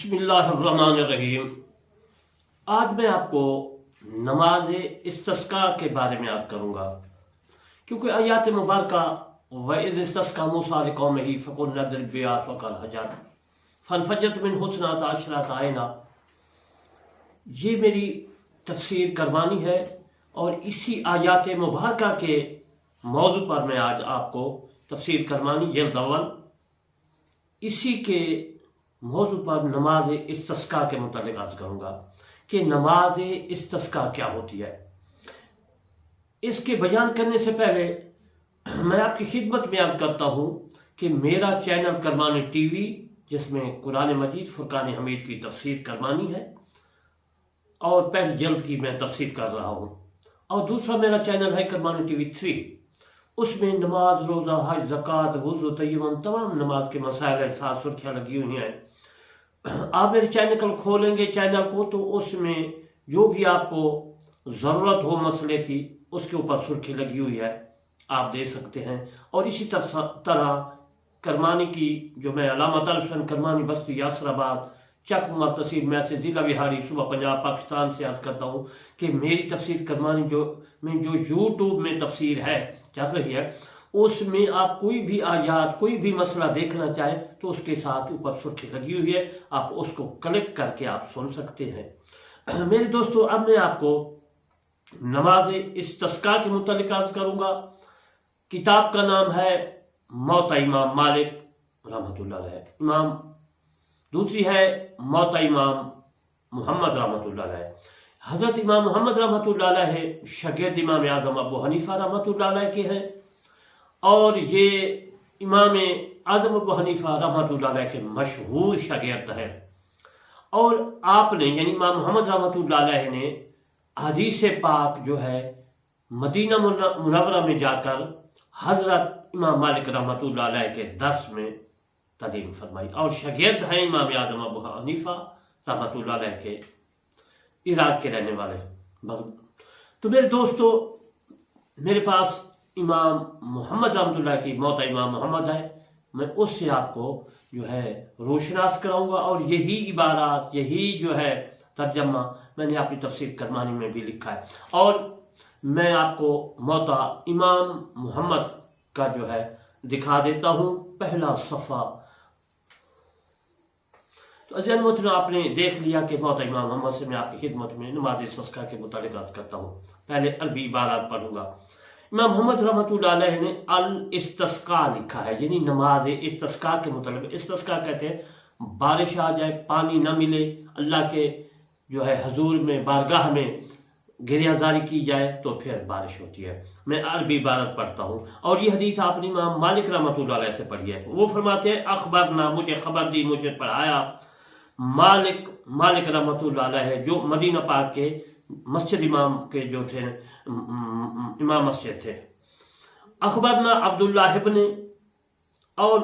बिस्मिल्लाहिर्रहमानिर्रहीम। आज मैं आपको नमाज इस्तिस्का के बारे में याद करूँगा, क्योंकि आयात मुबारका वइज़ इस्तिस्का मूसा लिक़ौमिही फ़क़ुलना इद्रिब बिअसाकल हजर फ़नफ़जरत मिन्हु इस्नता अशरता ऐना, ये मेरी तफसीर करवानी है और इसी आयात मुबारका के मौजू पर मैं आज आपको तफसीर करवानी जिल्द अव्वल इसी के मौजू पर नमाज इस्तिस्का के मुतालिक अर्ज़ करूँगा कि नमाज इस्तिस्का क्या होती है। इसके बयान करने से पहले मैं आपकी खिदमत में अर्ज़ करता हूँ कि मेरा चैनल करमानी टीवी, जिसमें कुरान मजीद फुरकान हमीद की तफसीर करवानी है और पहली जल्द की मैं तफसीर कर रहा हूँ, और दूसरा मेरा चैनल है करमानी टीवी 3, उसमें नमाज, रोज़ा, हज, ज़कात, वुज़ू, तयम्मुम, तमाम नमाज के मसाइल साथ सुर्खियाँ लगी हुई हैं। आप मेरे चैनल खोलेंगे चैनल को तो उसमें जो भी आपको ज़रूरत हो मसले की, उसके ऊपर सुर्खी लगी हुई है, आप दे सकते हैं। और इसी तरह करमानी की जो मैं अलामत अलफन करमानी बस्ती यासराबाद चक तहसील में से ज़िला बिहारी सूबा पंजाब पाकिस्तान से अर्ज़ करता हूँ कि मेरी तफसीर करमानी जो यूट्यूब में तफसीर है चल रही है, उसमें आप कोई भी आयात, कोई भी मसला देखना चाहें तो उसके साथ ऊपर सुर्खी लगी हुई है, आप उसको क्लिक करके आप सुन सकते हैं। मेरे दोस्तों, अब मैं आपको नमाज इस्तिस्का के मुतालिक अर्ज़ करूँगा। किताब का नाम है मौता इमाम मालिक रहमतुल्लाह अलैह, इमाम दूसरी है मौता इमाम मोहम्मद रहमतुल्लाह अलैह। हज़रत इमाम मोहम्मद रहमतुल्लाह अलैह शागिर्द इमाम आज़म अबू हनीफा रहमतुल्लाह अलैह के हैं, और ये इमाम आज़म अबू हनीफा रहमतुल्लाह अलैह के मशहूर शागिर्द हैं। और आपने यानी इमाम मोहम्मद रहमतुल्लाह अलैह ने हदीस पाक जो है मदीना मुनव्वरा में जाकर हज़रत इमाम मालिक रहमतुल्लाह अलैह के दर्स में तालीम फरमाई, और शागिर्द हैं इमाम आज़म अबू हनीफा रहमतुल्लाह अलैह के, इराक के रहने वाले। तो मेरे दोस्तों, मेरे पास इमाम मोहम्मद रहमतुल्लाह की मौता इमाम मोहम्मद है, मैं उससे आपको जो है रोशनास कराऊंगा, और यही इबारात, यही जो है तर्जमा मैंने अपनी तफसीर करमानी में भी लिखा है। और मैं आपको मौता इमाम मोहम्मद का जो है दिखा देता हूँ, पहला सफ़ा। तो अज़ीज़ मोहतरम, आपने देख लिया कि मौता इमाम मोहम्मद से मैं आपकी खिदमत में नमाज इस्तिस्का के मुतालिक अर्ज़ करता हूँ। पहले अरबी इबारात पढ़ूंगा। इमाम मोहम्मद रहमतुल्लाह अलैह ने अल इस्तिस्का लिखा है, यानी नमाज इस्तिस्का के मुतालिक। इस्तिस्का कहते हैं बारिश आ जाए, पानी ना मिले, अल्लाह के जो है हजूर में, बारगाह में गिरियाजारी की जाए तो फिर बारिश होती है। मैं अरबी इबारत पढ़ता हूँ, और ये हदीस आपने इमाम मालिक रहमतुल्लाह अलैह से पढ़ी है। वो फरमाते हैं अखबरना, मुझे खबर दी, मुझे पढ़ाया मालिक रहमतुल्लाह अलैह, जो मदीना पाक के मस्जिद इमाम के जो थे, इमाम मस्जिद थे। अखबरना अब्दुल्लाह इब्न, और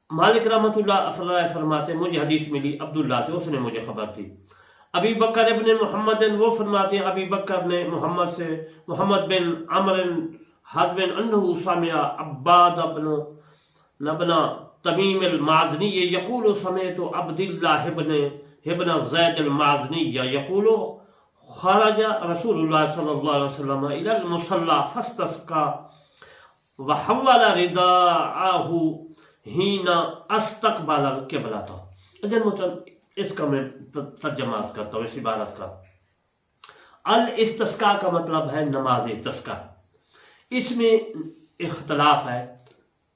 मालिक रहमतुल्लाह फरमाते मुझे हदीस मिली अब्दुल्लाह से, उसने मुझे खबर दी। अबी बकर इब्न मोहम्मद, वो फरमाते हैं अबी बकर ने मोहम्मद से, मोहम्मद बिन अमर हज़बिन अन्नहु समिअ अब्बाद इब्न तमीम अल-माज़नी यक़ूलु समिअतु अब्दुल्लाह इब्न ज़ैद अल-माज़नी यक़ूलु खरज रसूलुल्लाह सल्लल्लाहु अलैहि वसल्लम इलल मुसल्ला फस्तस्का व हव्वल रिदाअहु हीना अस्तक़बल क़िबला। अजल मुतल इसका मैं तर्जुमा करता हूँ इस इबारत का। अल इस्तिस्का का मतलब है नमाज इस्तिस्का। इसमें इख्तलाफ है।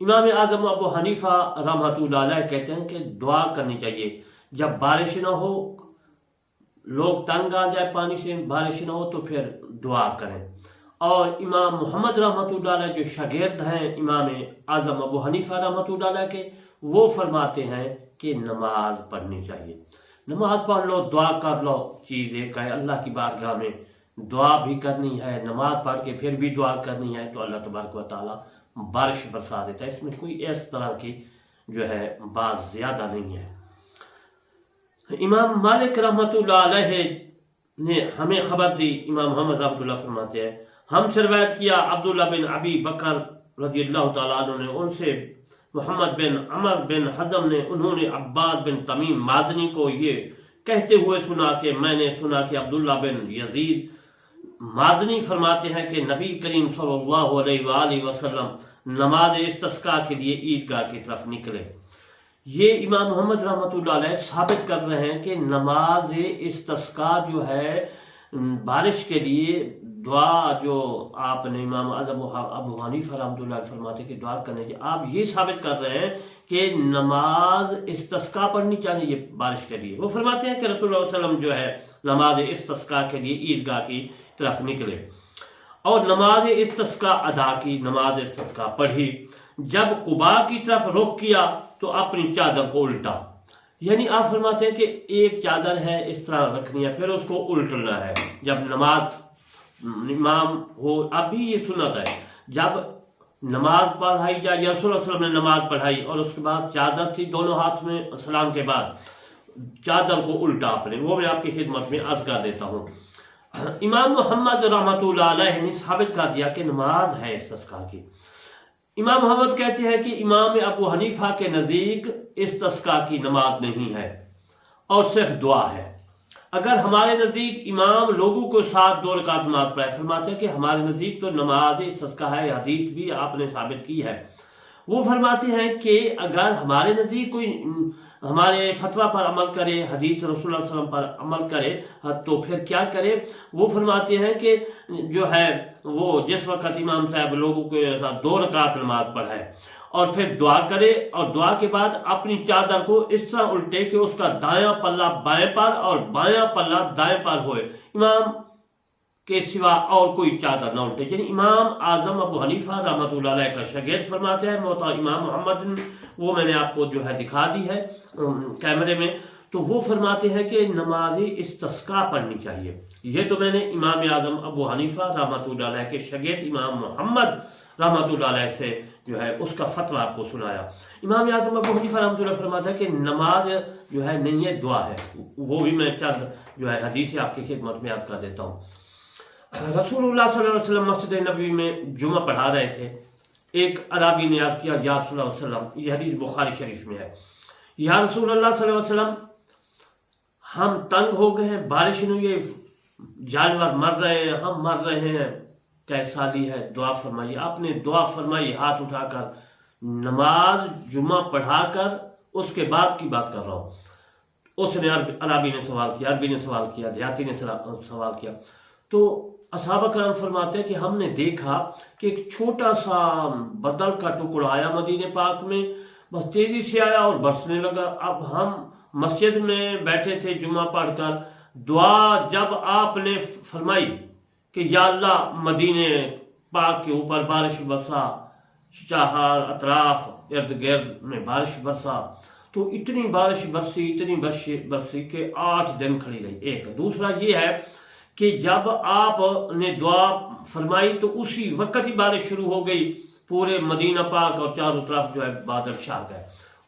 इमाम आज़म अबू हनीफा रहमतुल्लाह अलैह कहते हैं कि दुआ करनी चाहिए जब बारिश ना हो, लोग तंग आ जाए पानी से, बारिश ना हो तो फिर दुआ करें। और इमाम मोहम्मद रहमतुल्लाह अलैह जो शागिर्द हैं इमाम आज़म अबू हनीफा रहमतुल्लाह अलैह के, वो फरमाते हैं कि नमाज पढ़नी चाहिए। नमाज पढ़ लो, दुआ कर लो, चीज़ एक है, अल्लाह की बारगाह में दुआ भी करनी है, नमाज पढ़ के फिर भी दुआ करनी है, तो अल्लाह तबारक व तआला बारिश बरसा देता है। इसमें कोई इस तरह की जो है बात ज़्यादा नहीं है। इमाम मालिक रहमतुल्लाह अलैह ने हमें खबर दी, इमाम मोहम्मद रहमतुल्लाह फरमाते हैं हमसे रवायत किया अब्दुल्लाह बिन अबी बकर रज़ियल्लाहु तआला अन्हु ने, उनसे मोहम्मद बिन अमर बिन हज़म ने उन्होंने अब्बाद बिन तमीम माजनी को ये कहते हुए सुना कि मैंने सुना कि अब्दुल्ला बिन यजीद माजनी फरमाते हैं कि नबी करीम सल्लल्लाहु अलैहि वसल्लम नमाज इस्तिस्का के लिए ईदगाह की तरफ निकले। ये इमाम मोहम्मद रहमतुल्लाह अलैह साबित कर रहे हैं कि नमाज इस्तिस्का जो है बारिश के लिए दुआ, जो आपने इमाम अबू हनीफा रहमतुल्लाह अलैह फरमाते कि दुआ करने की, आप ये साबित कर रहे हैं कि नमाज इस्तिस्का पढ़नी चाहिए बारिश के लिए। वो फरमाते हैं कि रसूलुल्लाह सल्लल्लाहु अलैहि वसल्लम जो है नमाज इस्तिस्का के लिए ईदगाह की तरफ निकले और नमाज इस्तिस्का अदा की, नमाज इस्तिस्का पढ़ी। जब कुबा की तरफ रुख किया तो अपनी चादर को उल्टा, यानी आप फरमाते हैं कि एक चादर है इस तरह रखनी है, फिर उसको उल्टना है। जब नमाज इमाम हो, अभी ये सुन्नत है, जब नमाज पढ़ाई जाए, रसूलुल्लाह सल्लल्लाहु अलैहि वसल्लम ने नमाज पढ़ाई और उसके बाद चादर थी दोनों हाथ में, सलाम के बाद चादर को उल्टा आपने, वो मैं आपकी खिदमत में अर्ज कर देता हूँ। इमाम मोहम्मद रहमतुल्लाह अलैह ने साबित कर दिया कि नमाज है इस्तिस्का की। इमाम मोहम्मद कहते हैं कि इमाम अबू हनीफा के नज़दीक इस्तिस्का की नमाज नहीं है और सिर्फ दुआ है। अगर हमारे नज़दीक इमाम लोगों को साथ 2 रकात नमाज पढ़ाए, फरमाते हैं कि हमारे नज़दीक तो नमाज इस्तिस्का है, हदीस भी आपने साबित की है। वो फरमाते हैं कि अगर हमारे नज़दीक कोई हमारे फतवा पर अमल करे, हदीस रसूलुल्लाह सल्लल्लाहु अलैहि वसल्लम पर अमल करे, तो फिर क्या करे। वो फरमाते हैं कि जो है वो जिस वक्त इमाम साहब लोगों के साथ 2 रकात नमाज पढ़ाए और फिर दुआ करे और दुआ के बाद अपनी चादर को इस तरह उल्टे कि उसका दायां पल्ला बाएं पर और बायां पल्ला दाएं पर होए, इमाम के सिवा और कोई चादर न उल्टे। यानी इमाम आजम अबू हनीफा रहमतुल्लाह अलैह का शागिर्द फरमाते हैं, मोता इमाम मोहम्मद, वो मैंने आपको जो है दिखा दी है कैमरे में, तो वो फरमाते हैं कि नमाज इस्तिस्का पढ़नी चाहिए। ये तो मैंने इमाम आजम अबू हनीफा रहमतुल्लाह अलैह के शागिर्द इमाम मोहम्मद रहमतुल्लाह अलैह से जो है उसका फतवा आपको सुनाया। इमाम आजम अबू हनीफा रहमतुल्लाह फरमाता है कि नमाज जो है नहीं है, दुआ है। वो भी मैं चंद जो है हदीस आपकी खिदमत में याद कर देता हूँ। रसूलुल्लाह सल्लल्लाहु अलैहि वसल्लम मस्जिद नबी में जुमा पढ़ा रहे थे। एक अराबी ने याद किया, या रसूलुल्लाह सल्लल्लाहु अलैहि वसल्लम, यह हदीस बुखारी शरीफ में है, या रसूलुल्लाह सल्लल्लाहु अलैहि वसल्लम हम तंग हो गए हैं, बारिश नहीं हुई, जानवर मर रहे हैं, हम मर रहे हैं, कैसा ली है, दुआ फरमाइए। आपने दुआ फरमाई हाथ उठाकर, नमाज जुमा पढ़ाकर उसके बाद की बात कर रहा हूँ। उसने अरबी ने सवाल किया, अरबी ने सवाल किया, देहाती ने सवाल किया, तो असहाबा करम फरमाते हैं कि हमने देखा कि एक छोटा सा बदल का टुकड़ा आया मदीने पाक में, बस तेजी से आया और बरसने लगा। अब हम मस्जिद में बैठे थे जुमा पढ़कर, दुआ जब आपने फरमाई कि या अल्लाह मदीने पाक के ऊपर बारिश बरसा, चाहार अतराफ इर्द गिर्द में बारिश बरसा, तो इतनी बारिश बरसी, इतनी बरसी कि 8 दिन खड़ी रही। एक दूसरा ये है कि जब आपने दुआ फरमाई तो उसी वक्त ही बारिश शुरू हो गई, पूरे मदीना पाक और चारों तरफ जो है बादल छा गए।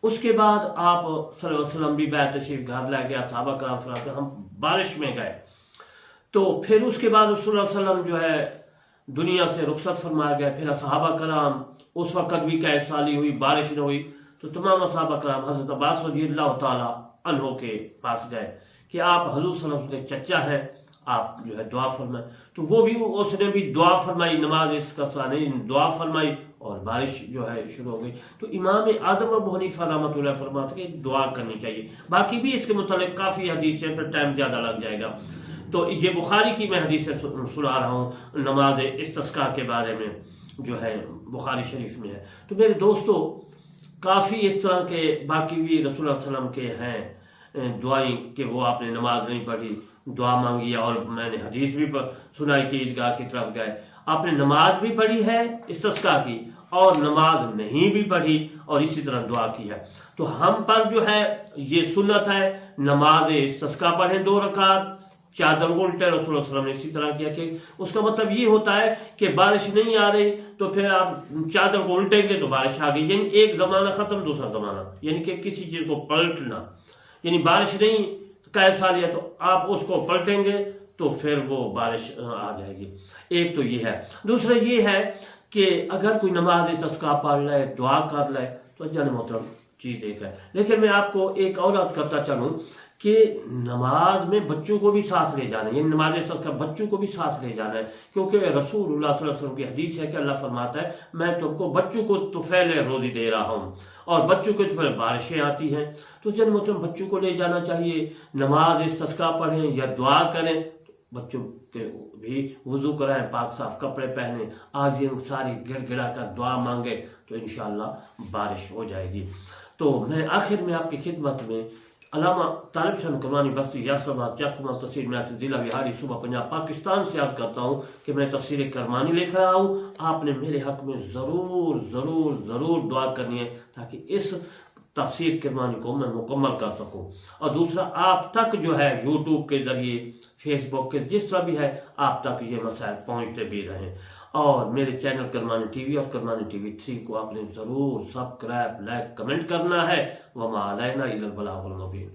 उसके बाद आप सल्लल्लाहु अलैहि वसल्लम भी बैत तशरीफ घर ला गया, सहाबा कराम फरमाते हम बारिश में गए। तो फिर उसके बाद रसूलुल्लाह सल्लल्लाहु अलैहि वसल्लम जो है दुनिया से रुखसत फरमाया गया। फिर सहाबा कराम, उस वक्त भी कैद साली हुई, बारिश न हुई, तो तमाम सहाबा कराम हज़रत अब्बास रज़ियल्लाहु ताला अन्हु के पास गए कि आप हज़ूर सल्लल्लाहु अलैहि वसल्लम के चचा हैं, आप जो है दुआ फरमाएं। तो वो भी, उसने भी दुआ फरमाई, नमाज इसका नहीं दुआ फरमाई और बारिश जो है शुरू हो गई। तो इमाम आजम अबू हनीफा रहमतुल्लाह अलैह फरमाते हैं कि दुआ करनी चाहिए। बाकी भी इसके मुतालिक काफ़ी हदीस है, पर टाइम ज़्यादा लग जाएगा। तो ये बुखारी की मैं हदीस सुना रहा हूँ, नमाज इस्तिस्का के बारे में जो है बुखारी शरीफ में है। तो मेरे दोस्तों, काफ़ी इस तरह के बाकी भी रसूलुल्लाह सल्लल्लाहु अलैहि वसल्लम के हैं दुआएं कि वो आपने नमाज नहीं पढ़ी, दुआ मांगी, और मैंने हदीस भी सुनाई कि ईदगाह की तरफ गए, आपने नमाज भी पढ़ी है इस्तिस्का की और नमाज नहीं भी पढ़ी और इसी तरह दुआ की है। तो हम पर जो है ये सुन्नत है, नमाज इस्तिस्का पढ़ें 2 रकात, चादर उल्टे। रसूलुल्लाह सल्लल्लाहु अलैहि वसल्लम ने इसी तरह किया कि उसका मतलब ये होता है कि बारिश नहीं आ रही तो फिर आप चादर को उल्टेंगे तो बारिश आ गई, यानी एक ज़माना ख़त्म दूसरा ज़माना, यानी कि किसी चीज़ को पलटना, यानी बारिश नहीं कैसा लिया तो आप उसको पलटेंगे तो फिर वो बारिश आ जाएगी। एक तो ये है। दूसरा ये है کہ اگر کوئی نماز استسقا پڑھ لے، دعا کر لے تو جان محترم چیز ایک ہے. لیکن میں آپ کو ایک اور عرض کرتا چلوں کہ نماز میں بچوں کو بھی ساتھ لے جانا ہے، یعنی نماز استسقا بچوں کو بھی ساتھ لے جانا ہے، کیونکہ رسول اللہ صلی اللہ علیہ وسلم کی حدیث ہے کہ اللہ فرماتا ہے میں تم کو بچوں کو طفیل روزی دے رہا ہوں اور بچوں کے طفیل بارشیں آتی ہیں. تو جن محترم بچوں کو لے جانا چاہیے، نماز استسقا پڑھیں یا دعا کریں، بچوں کے بھی وضو کرائیں، پاک صاف کپڑے پہنیں، آزین ساری گڑ گڑا کر دعا مانگے تو انشاءاللہ بارش ہو جائے گی. تو میں آخر میں آپ کی خدمت میں علامہ طالب شاہ کرمانی بستی یاسر آباد چکما تفسیر میں ضلع بہاری صوبہ پنجاب پاکستان سے عرض کرتا ہوں کہ میں تفسیر کرمانی لے کر آیا ہوں. آپ نے میرے حق میں ضرور ضرور ضرور دعا کرنی ہے تاکہ اس تفسیر کرمانی کو میں مکمل کر سکوں. اور دوسرا آپ تک جو ہے یوٹیوب کے ذریعے، فیس بک کے جس طرح بھی ہے آپ تک یہ مسائل پہنچتے بھی رہیں. اور میرے چینل کرمانی ٹی وی اور کرمانی ٹی وی 3 کو آپ نے ضرور سبسکرائب، لائک، کمنٹ کرنا ہے. وما علینا الا البلاغ المبین.